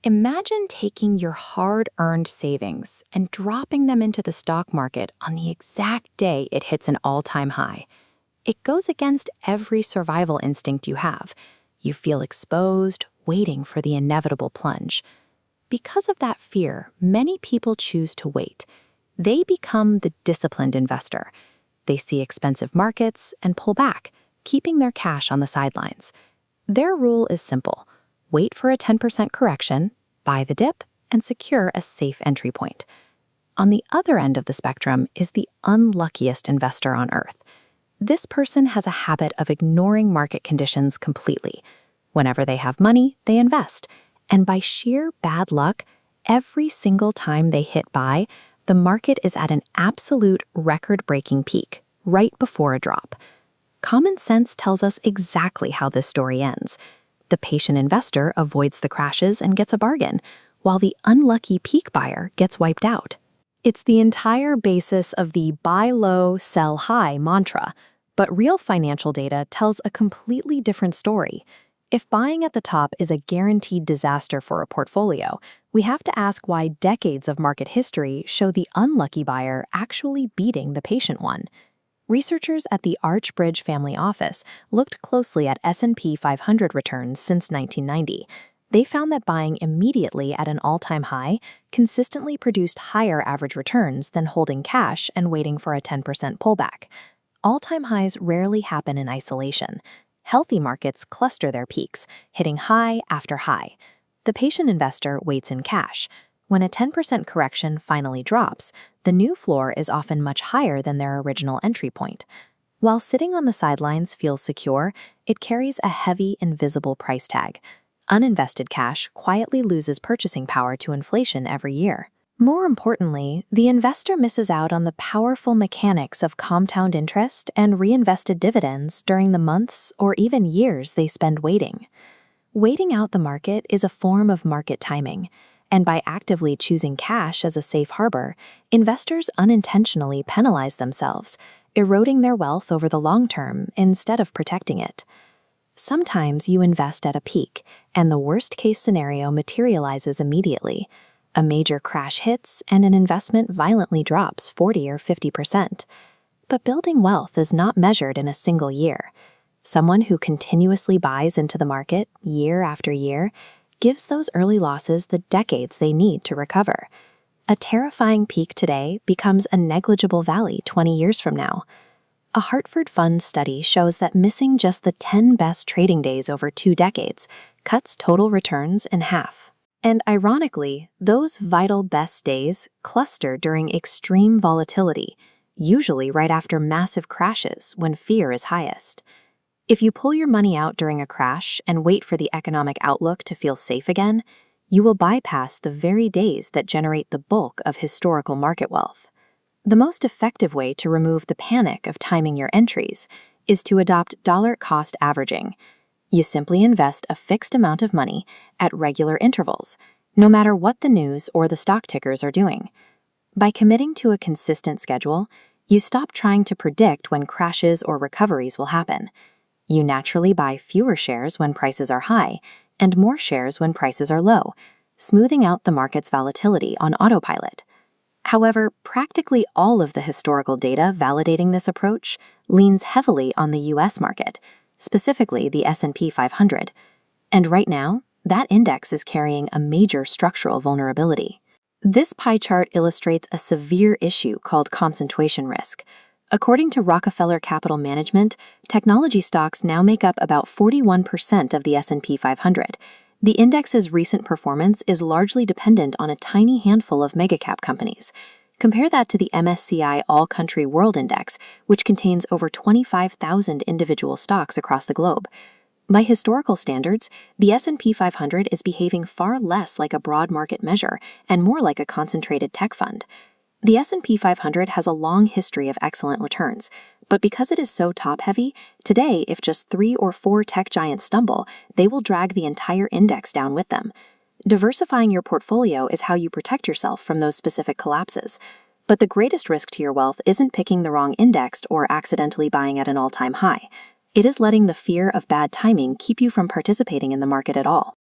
Imagine taking your hard-earned savings and dropping them into the stock market on the exact day it hits an all-time high. It goes against every survival instinct you have. You feel exposed, waiting for the inevitable plunge. Because of that fear, many people choose to wait. They become the disciplined investor. They see expensive markets and pull back, keeping their cash on the sidelines. Their rule is simple: wait for a 10% correction, buy the dip, and secure a safe entry point. On the other end of the spectrum is the unluckiest investor on earth. This person has a habit of ignoring market conditions completely. Whenever they have money, they invest. And by sheer bad luck, every single time they hit buy, the market is at an absolute record-breaking peak, right before a drop. Common sense tells us exactly how this story ends. The patient investor avoids the crashes and gets a bargain, while the unlucky peak buyer gets wiped out. It's the entire basis of the buy low, sell high mantra, but real financial data tells a completely different story. If buying at the top is a guaranteed disaster for a portfolio, we have to ask why decades of market history show the unlucky buyer actually beating the patient one. Researchers at the Archbridge Family Office looked closely at S&P 500 returns since 1990. They found that buying immediately at an all-time high consistently produced higher average returns than holding cash and waiting for a 10% pullback. All-time highs rarely happen in isolation. Healthy markets cluster their peaks, hitting high after high. The patient investor waits in cash. When a 10% correction finally drops, the new floor is often much higher than their original entry point. While sitting on the sidelines feels secure, it carries a heavy, invisible price tag. Uninvested cash quietly loses purchasing power to inflation every year. More importantly, the investor misses out on the powerful mechanics of compound interest and reinvested dividends during the months or even years they spend waiting. Waiting out the market is a form of market timing, and by actively choosing cash as a safe harbor, investors unintentionally penalize themselves, eroding their wealth over the long term instead of protecting it. Sometimes you invest at a peak, and the worst-case scenario materializes immediately. A major crash hits, and an investment violently drops 40 or 50%. But building wealth is not measured in a single year. Someone who continuously buys into the market year after year gives those early losses the decades they need to recover. A terrifying peak today becomes a negligible valley 20 years from now. A Hartford Fund study shows that missing just the 10 best trading days over 2 decades cuts total returns in half. And ironically, those vital best days cluster during extreme volatility, usually right after massive crashes when fear is highest. If you pull your money out during a crash and wait for the economic outlook to feel safe again, you will bypass the very days that generate the bulk of historical market wealth. The most effective way to remove the panic of timing your entries is to adopt dollar-cost averaging. You simply invest a fixed amount of money at regular intervals, no matter what the news or the stock tickers are doing. By committing to a consistent schedule, you stop trying to predict when crashes or recoveries will happen. You naturally buy fewer shares when prices are high and more shares when prices are low, smoothing out the market's volatility on autopilot. However, practically all of the historical data validating this approach leans heavily on the U.S. market, specifically the S&P 500. And right now, that index is carrying a major structural vulnerability. This pie chart illustrates a severe issue called concentration risk. According to Rockefeller Capital Management, technology stocks now make up about 41% of the S&P 500. The index's recent performance is largely dependent on a tiny handful of megacap companies. Compare that to the MSCI All-Country World Index, which contains over 25,000 individual stocks across the globe. By historical standards, the S&P 500 is behaving far less like a broad market measure and more like a concentrated tech fund. The S&P 500 has a long history of excellent returns, but because it is so top-heavy, today if just 3 or 4 tech giants stumble, they will drag the entire index down with them. Diversifying your portfolio is how you protect yourself from those specific collapses. But the greatest risk to your wealth isn't picking the wrong index or accidentally buying at an all-time high. It is letting the fear of bad timing keep you from participating in the market at all.